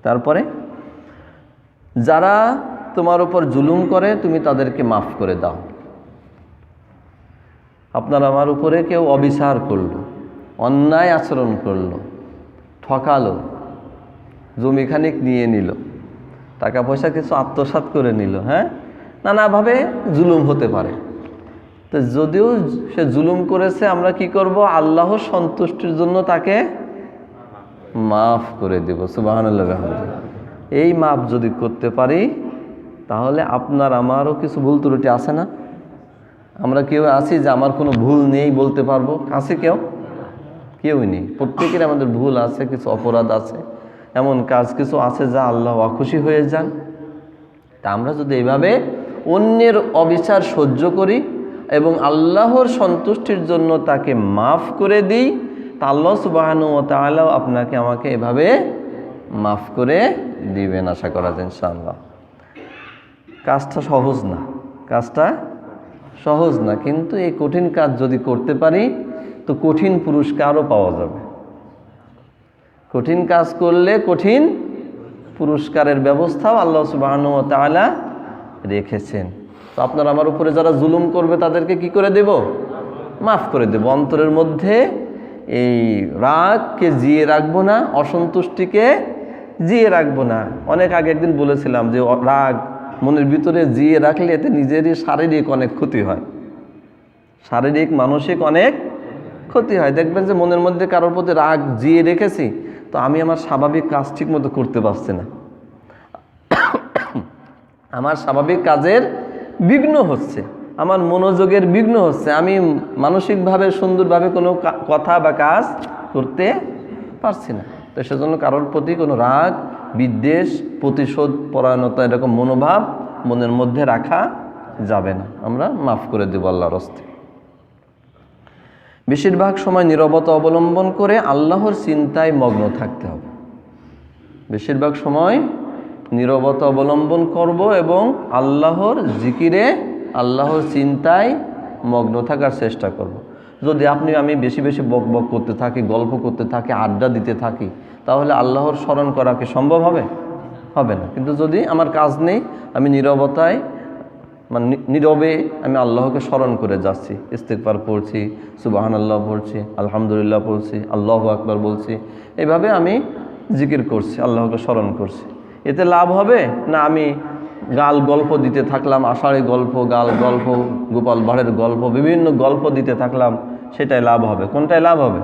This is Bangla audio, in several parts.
তারপরে যারা তোমার উপর জুলুম করে তুমি তাদেরকে মাফ করে দাও। আপনার আমার উপরে কেউ অবিচার করলো, অন্যায় আচরণ করলো, ঠকালো, জমি খানিক নিয়ে নিল, টাকা পয়সা কিছু আত্মসাৎ করে নিল, নানাভাবে জুলুম হতে পারে। তো যদিও সে জুলুম করেছে, আমরা কি করব? আল্লাহর সন্তুষ্টির জন্য তাকে মাফ করে দেব। সুবহানাল্লাহ। এই মাফ যদি করতে পারি তাহলে আপনার আমারও কিছু ভুল ত্রুটি আছে না? আমরা কেউ আছি যে আমার কোনো ভুল নেই বলতে পারবো? আছে কেউই নেই। প্রত্যেকের আমাদের ভুল আছে, কিছু অপরাধ আছে, এমন কাজ কিছু আছে যা আল্লাহ অখুশি হয়ে যান। তা আমরা যদি এইভাবে অন্যের অবিচার সহ্য করি এবং আল্লাহর সন্তুষ্টির জন্য তাকে মাফ করে দিই, তা আল্লাহ সুবহানাহু ওয়া তাআলা আপনাকে আমাকে এভাবে মাফ করে দিবেন, আশা করা যায় ইনশাআল্লাহ। কাজটা সহজ না, কিন্তু এই কঠিন কাজ যদি করতে পারি তো কঠিন পুরস্কারও পাওয়া যাবে। কঠিন কাজ করলে কঠিন পুরস্কারের ব্যবস্থাও আল্লাহ সুবহানাহু ওয়া তাআলা রেখেছেন। তো আপনার আমার উপরে যারা জুলুম করবে তাদেরকে কি করে দেব? মাফ করে দেব। অন্তরের মধ্যে এই রাগকে জিয়ে রাখবো না, অসন্তুষ্টিকে জিয়ে রাখবো না। অনেক আগে একদিন বলেছিলাম যে রাগ মনের ভিতরে জিয়ে রাখলে এতে নিজেরই শারীরিক অনেক ক্ষতি হয়, শারীরিক মানসিক অনেক ক্ষতি হয়। দেখবেন যে মনের মধ্যে কারোর প্রতি রাগ জিয়ে রেখেছি, তো আমি আমার স্বাভাবিক কাজ ঠিক মতো করতে পারছি না, আমার স্বাভাবিক কাজের বিঘ্ন হচ্ছে, আমার মনোযোগের বিঘ্ন হচ্ছে, আমি মানসিকভাবে সুন্দরভাবে কোনো কথা বা কাজ করতে পারছি না। তো সেজন্য কারোর প্রতি কোনো রাগ, বিদ্বেষ, প্রতিশোধ পরায়ণতা এরকম মনোভাব মনের মধ্যে রাখা যাবে না। আমরা মাফ করে দেব আল্লাহর হস্তে। বেশিরভাগ সময় নীরবতা অবলম্বন করে আল্লাহর চিন্তায় মগ্ন থাকতে হবে। বেশিরভাগ সময় নীরবতা অবলম্বন করব এবং আল্লাহর জিকিরে, আল্লাহর চিন্তায় মগ্ন থাকার চেষ্টা করব। যদি আমি বেশি বেশি বক বক করতে থাকি, গল্প করতে থাকি, আড্ডা দিতে থাকি, তাহলে আল্লাহর স্মরণ করা কি সম্ভব হবে? হবে না। কিন্তু যদি আমার কাজ নেই, আমি নীরবতায় নীরবে আমি আল্লাহকে স্মরণ করে যাচ্ছি, ইস্তিগফার পড়ছি, সুবহানাল্লাহ পড়ছি, আলহামদুলিল্লাহ পড়ছি, আল্লাহু আকবার বলছি, এইভাবে আমি জিকির করছি, আল্লাহকে স্মরণ করছি, এতে লাভ হবে না আমি গল্প দিতে থাকলাম, আষাঢ়ি গল্প, গল্প, গোপাল ভাঁড়ের গল্প, বিভিন্ন গল্প দিতে থাকলাম, সেটাই লাভ হবে? কোনটাই লাভ হবে?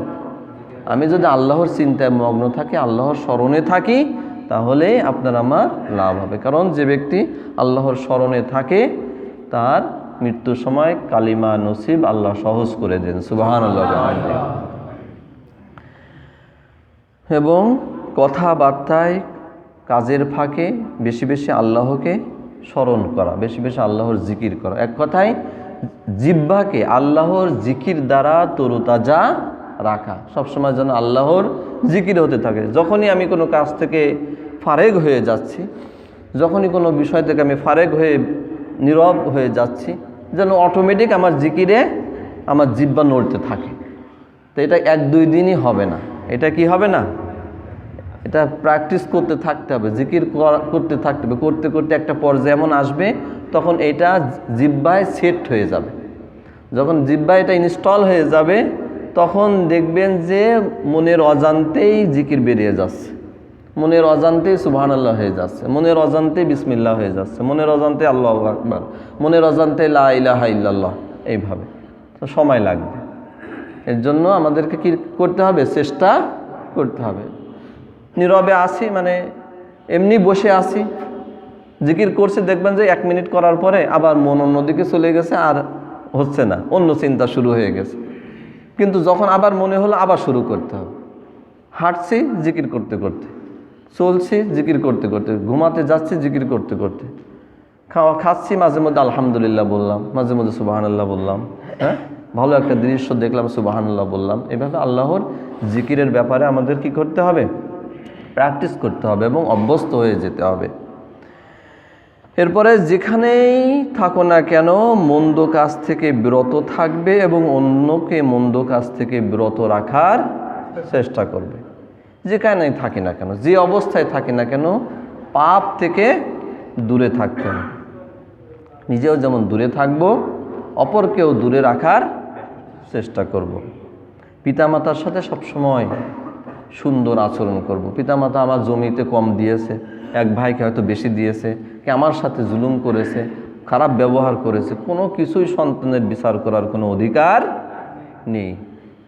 আমি যদি আল্লাহর চিন্তায় মগ্ন থাকি, আল্লাহর স্মরণে থাকি, তাহলে আপনার আমার লাভ হবে। কারণ যে ব্যক্তি আল্লাহর স্মরণে থাকে তার মৃত্যুর সময় কালিমা নসিব আল্লাহ সহজ করে দেন। সুবহানাল্লাহ। এবং কথাবার্তায়, কাজের ফাঁকে বেশি বেশি আল্লাহকে স্মরণ করা, বেশি বেশি আল্লাহর জিকির করা। এক কথায় জিহ্বাকে আল্লাহর জিকির দ্বারা তরুতাজা রাখা, সবসময় যেন আল্লাহর জিকির হতে থাকে। যখনই আমি কোনো কাজ থেকে ফারেগ হয়ে যাচ্ছি, যখনই কোনো বিষয় থেকে আমি ফারেগ হয়ে নীরব হয়ে যাচ্ছি, যেন অটোমেটিক আমার জিকিরে আমার জিহ্বা নড়তে থাকে। তো এটা 1-2 দিনই হবে না। এটা কি হবে না? এটা প্র্যাকটিস করতে থাকতে হবে, জিকির করতে থাকতে হবে। করতে করতে একটা পর্যায়ে এমন আসবে, তখন এটা জিহ্বায় সেট হয়ে যাবে। যখন জিহ্বায় এটা ইনস্টল হয়ে যাবে, তখন দেখবেন যে মনের অজান্তেই জিকির বেরিয়ে যাচ্ছে, মনের অজান্তেই সুবহানাল্লাহ হয়ে যাচ্ছে, মনের অজান্তেই বিসমিল্লাহ হয়ে যাচ্ছে, মনের অজান্তে আল্লাহু আকবার, মনের অজান্তে লা ইলাহা ইল্লাল্লাহ। এইভাবে তো সময় লাগবে। এর জন্য আমাদেরকে কি করতে হবে? চেষ্টা করতে হবে। নীরবে আসি এমনি বসে আসি, জিকির করছি, দেখবেন যে 1 মিনিট করার পরে আবার মন অন্যদিকে চলে গেছে, আর হচ্ছে না, অন্য চিন্তা শুরু হয়ে গেছে। কিন্তু যখন আবার মনে হলো, আবার শুরু করতে হবে। হাঁটছি জিকির করতে করতে, চলছি জিকির করতে করতে, ঘুমাতে যাচ্ছি জিকির করতে করতে, খাচ্ছি মাঝে মধ্যে আলহামদুলিল্লাহ বললাম, মাঝে মধ্যে সুবহানাল্লাহ বললাম, ভালো একটা দৃশ্য দেখলাম সুবহানাল্লাহ বললাম। এভাবে আল্লাহর জিকিরের ব্যাপারে আমাদের কি করতে হবে? প্র্যাকটিস করতে হবে এবং অভ্যস্ত হয়ে যেতে হবে। এরপরে যেখানেই থাকো না কেন মন্দ কাজ থেকে বিরত থাকবে এবং অন্যকে মন্দ কাজ থেকে বিরত রাখার চেষ্টা করবে। যেখানেই থাকি না কেন, যে অবস্থায় থাকি না কেন, পাপ থেকে দূরে থাকতে হবে। নিজেও যেমন দূরে থাকব, অপরকেও দূরে রাখার চেষ্টা করব। পিতামাতার সাথে সবসময় সুন্দর আচরণ করব। পিতামাতা আমার জমিতে কম দিয়েছে, এক ভাইকে হয়তো বেশি দিয়েছে, কে আমার সাথে জুলুম করেছে, খারাপ ব্যবহার করেছে, কোনো কিছুই সন্তানের বিচার করার কোনো অধিকার নেই।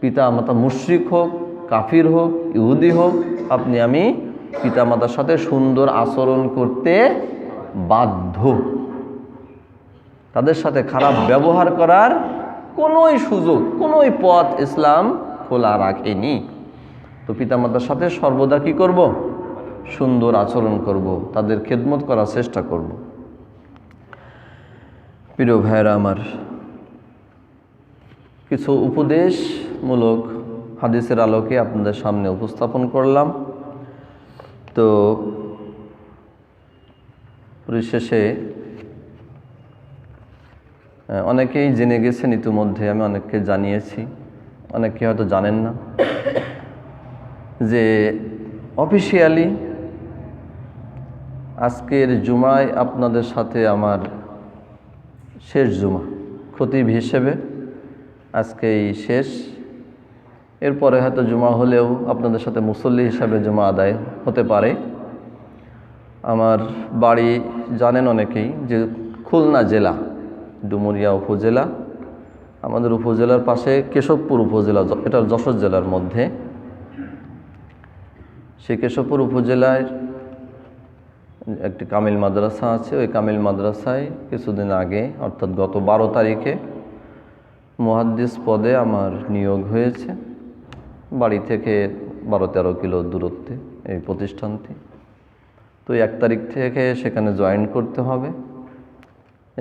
পিতামাতা মুশরিক হোক, কাফির হোক, ইহুদি হোক, আপনি আমি পিতামাতার সাথে সুন্দর আচরণ করতে বাধ্য। তাদের সাথে খারাপ ব্যবহার করার কোনোই সুযোগ, কোনোই পথ ইসলাম খোলা রাখেনি। তো পিতামাতার সাথে সর্বদা কি করব? সুন্দর আচরণ করব, তাদের খেদমত করার চেষ্টা করব। প্রিয় ভাইয়েরা আমার, কিছু উপদেশমূলক হাদিসের আলোকে আপনাদের সামনে উপস্থাপন করলাম। তো পরিশেষে অনেকেই জেনে গেছেন ইতিমধ্যে, আমি অনেককে জানিয়েছি, অনেকে হয়তো জানেন না যে অফিসিয়ালি আজকের জুমায় আপনাদের সাথে আমার শেষ জুমা, খতিব হিসেবে আজকেই শেষ। এরপরে হয়তো জুমা হলেও আপনাদের সাথে মুসল্লি হিসাবে জুমা আদায় হতে পারে। আমার বাড়ি জানেন অনেকেই যে খুলনা জেলা, ডুমুরিয়া উপজেলা। আমাদের উপজেলার পাশে কেশবপুর উপজেলা, এটা যশোর জেলার মধ্যে। সেই কেশবপুর উপজেলায় একটি কামিল মাদ্রাসা আছে। ওই কামিল মাদ্রাসায় কিছুদিন আগে, অর্থাৎ গত 12 তারিখে মুহাদ্দিস পদে আমার নিয়োগ হয়েছে। বাড়ি থেকে 12-13 কিলো দূরত্বে এই প্রতিষ্ঠানটি। তো 1 তারিখ থেকে সেখানে জয়েন করতে হবে।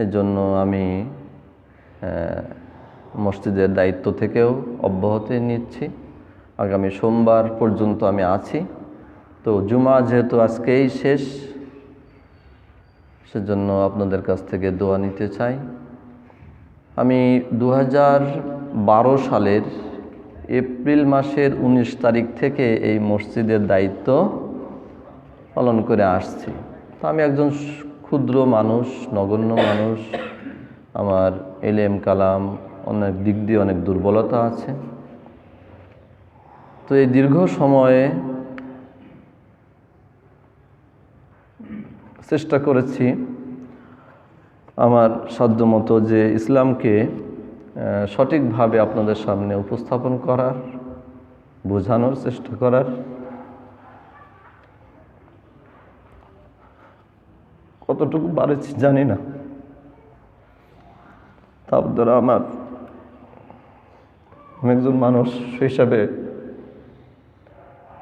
এর জন্য আমি মসজিদের দায়িত্ব থেকেও অব্যাহতি নিচ্ছি। আগামী সোমবার পর্যন্ত আমি আছি। তো জুমা যেহেতু আজকেই শেষ, সেজন্য আপনাদের কাছ থেকে দোয়া নিতে চাই। আমি 2012 সালের এপ্রিল মাসের 19 তারিখ থেকে এই মসজিদের দায়িত্ব পালন করে আসছি। তো আমি একজন ক্ষুদ্র মানুষ, নগণ্য মানুষ। আমার এলেম কালাম অনেক দিক দিয়ে অনেক দুর্বলতা আছে। তো এই দীর্ঘ সময়ে চেষ্টা করেছি আমার সাধ্যমতো যে ইসলামকে সঠিকভাবে আপনাদের সামনে উপস্থাপন করার, বোঝানোর চেষ্টা করার। কতটুকু পারেছি জানি না, তার দ্বারা আমি একজন মানুষ হিসাবে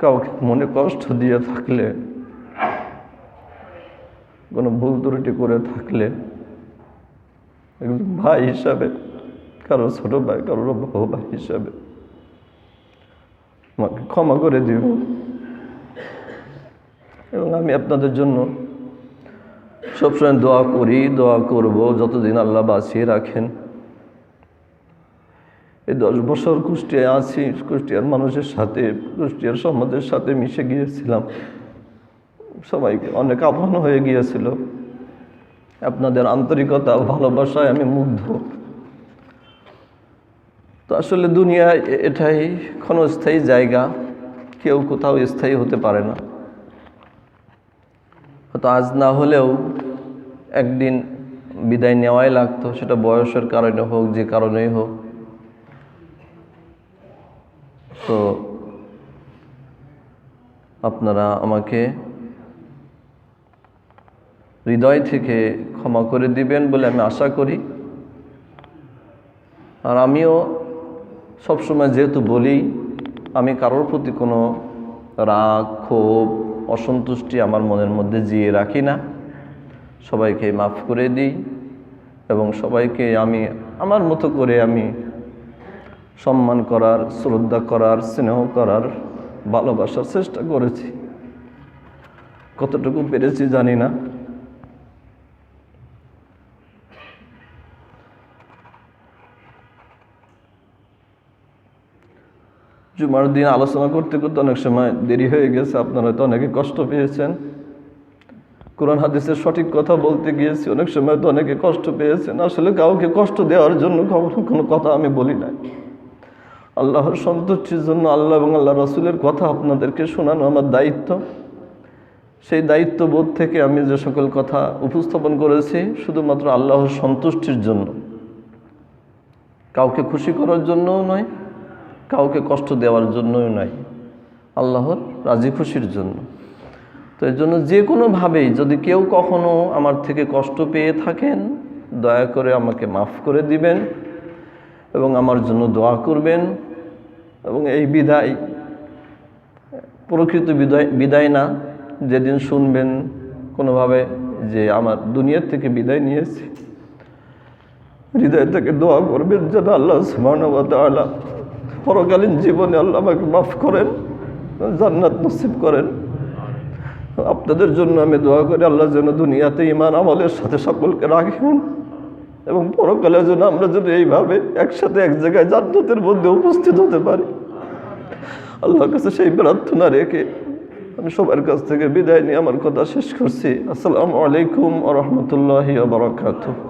কাউকে মনে কষ্ট দিয়ে থাকলে, কোনো ভুল ত্রুটি করে থাকলে, একজন ভাই হিসাবে, কারো ছোট ভাই, কারোর বড় ভাই হিসাবে আমাকে ক্ষমা করে দিও। এবং আমি আপনাদের জন্য সবসময় দোয়া করি, দোয়া করব যতদিন আল্লাহ বাঁচিয়ে রাখেন। এই 10 বছর কুষ্টিয়ায় আছি, কুষ্টিয়ার মানুষের সাথে, কুষ্টিয়ার সমাজের সাথে মিশে গিয়েছিলাম। সবাইকে অনেক আপন হয়ে গিয়েছিল। আপনাদের আন্তরিকতা, ভালোবাসায় আমি মুগ্ধ। তো আসলে দুনিয়ায় এটাই ক্ষণস্থায়ী জায়গা, কেউ কোথাও স্থায়ী হতে পারে না। হয়তো আজ না হলেও একদিন বিদায় নেওয়াই লাগতো, সেটা বয়সের কারণে হোক, যে কারণেই হোক। তো আপনারা আমাকে হৃদয় থেকে ক্ষমা করে দিবেন বলে আমি আশা করি। আর আমিও সবসময় যেহেতু বলি, আমি কারোর প্রতি কোনো রাগ, ক্ষোভ, অসন্তুষ্টি আমার মনের মধ্যে জিয়ে রাখি না। সবাইকে মাফ করে দিই এবং সবাইকে আমি আমার মতো করে আমি সম্মান করার, শ্রদ্ধা করার, স্নেহ করার, ভালোবাসার চেষ্টা করেছি। কতটুকু পেরেছি জানি না। জুমার দিন আলোচনা করতে করতে অনেক সময় দেরি হয়ে গেছে, আপনারা হয়তো অনেকে কষ্ট পেয়েছেন। কোরআন হাদিসের সঠিক কথা বলতে গিয়েছি, অনেক সময় তো অনেকে কষ্ট পেয়েছেন। আসলে কাউকে কষ্ট দেওয়ার জন্য কোনো কথা আমি বলি নাই। আল্লাহর সন্তুষ্টির জন্য আল্লাহ এবং আল্লাহ রসুলের কথা আপনাদেরকে শোনানো আমার দায়িত্ব। সেই দায়িত্ববোধ থেকে আমি যে সকল কথা উপস্থাপন করেছি শুধুমাত্র আল্লাহর সন্তুষ্টির জন্য, কাউকে খুশি করার জন্যও নয়, কাউকে কষ্ট দেওয়ার জন্যও নয়, আল্লাহর রাজি খুশির জন্য। তো এই জন্য যে কোনোভাবেই যদি কেউ কখনো আমার থেকে কষ্ট পেয়ে থাকেন, দয়া করে আমাকে মাফ করে দিবেন এবং আমার জন্য দোয়া করবেন। এবং এই বিদায় প্রকৃত বিদায় না, যেদিন শুনবেন কোনোভাবে যে আমার দুনিয়ার থেকে বিদায় নিয়েছি, হৃদয় থেকে দোয়া করবেন যেন আল্লাহ সুবহানাহু ওয়া তাআলা পরকালীন জীবনে আল্লাহ আমাকে মাফ করেন, জান্নাত নসিব করেন। আপনাদের জন্য আমি দোয়া করি আল্লাহ যেন দুনিয়াতে ঈমান আমলের সাথে সকলকে রাখেন এবং পরকালে যেন আমরা যেন এইভাবে একসাথে এক জায়গায় জান্নাতের মধ্যে উপস্থিত হতে পারি। আল্লাহর কাছে সেই প্রার্থনা রেখে আমি সবার কাছ থেকে বিদায় নিয়ে আমার কথা শেষ করছি। আসসালামু আলাইকুম ওয়া রাহমাতুল্লাহি ওয়া বারাকাতুহু।